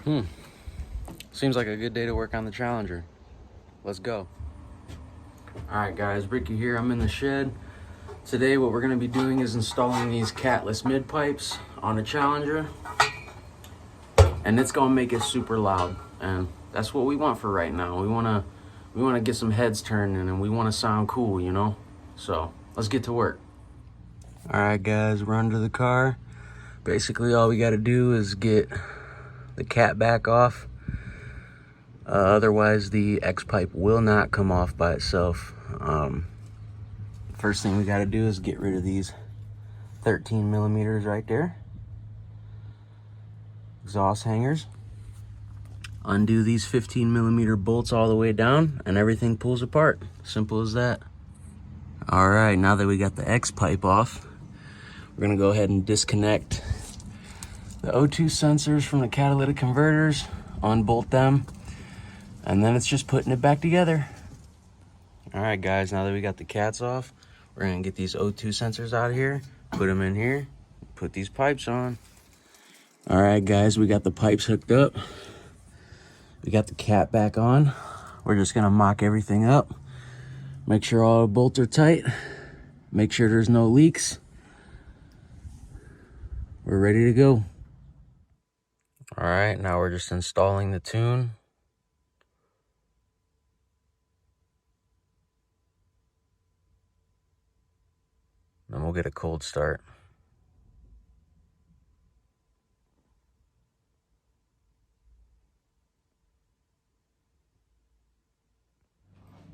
Seems like a good day to work on the Challenger. Let's go. All right, guys, Ricky here. I'm in the shed. Today, what we're gonna be doing is installing these catless mid pipes on the Challenger. And it's gonna make it super loud. And that's what we want for right now. We wanna get some heads turning and we wanna sound cool, you know? So let's get to work. All right, guys, we're under the car. Basically, all we gotta do is get the cat back off. Otherwise, the X pipe will not come off by itself. First thing we gotta do is get rid of these 13 millimeters right there. Exhaust hangers. Undo these 15 millimeter bolts all the way down and everything pulls apart. Simple as that. All right, now that we got the X pipe off, we're gonna go ahead and disconnect the O2 sensors from the catalytic converters, unbolt them, and then it's just putting it back together. All right, guys, now that we got the cats off, we're gonna get these O2 sensors out of here, put them in here, put these pipes on. All right, guys, we got the pipes hooked up. We got the cat back on. We're just gonna mock everything up. Make sure all the bolts are tight. Make sure there's no leaks. We're ready to go. All right, now we're just installing the tune. Then we'll get a cold start.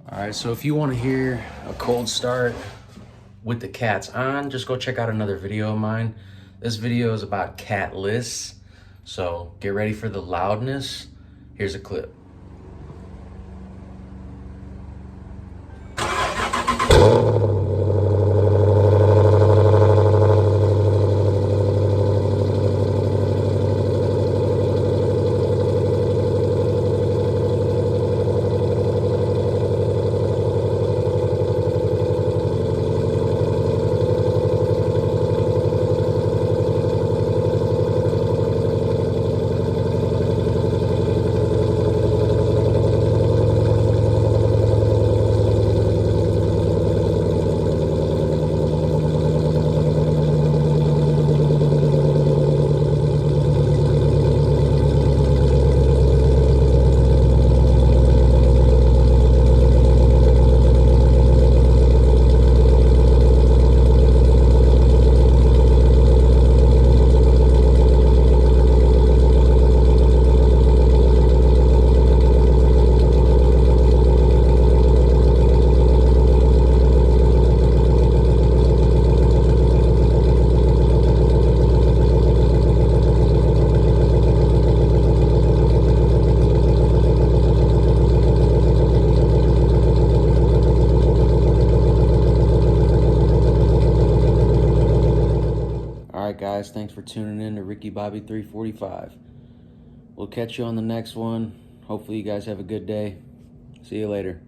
All right, so if you want to hear a cold start with the cats on, just go check out another video of mine. This video is about catless, so get ready for the loudness. Here's a clip. All right, guys, thanks for tuning in to Ricky Bobby 345. We'll catch you on the next one. Hopefully you guys have a good day. See you later.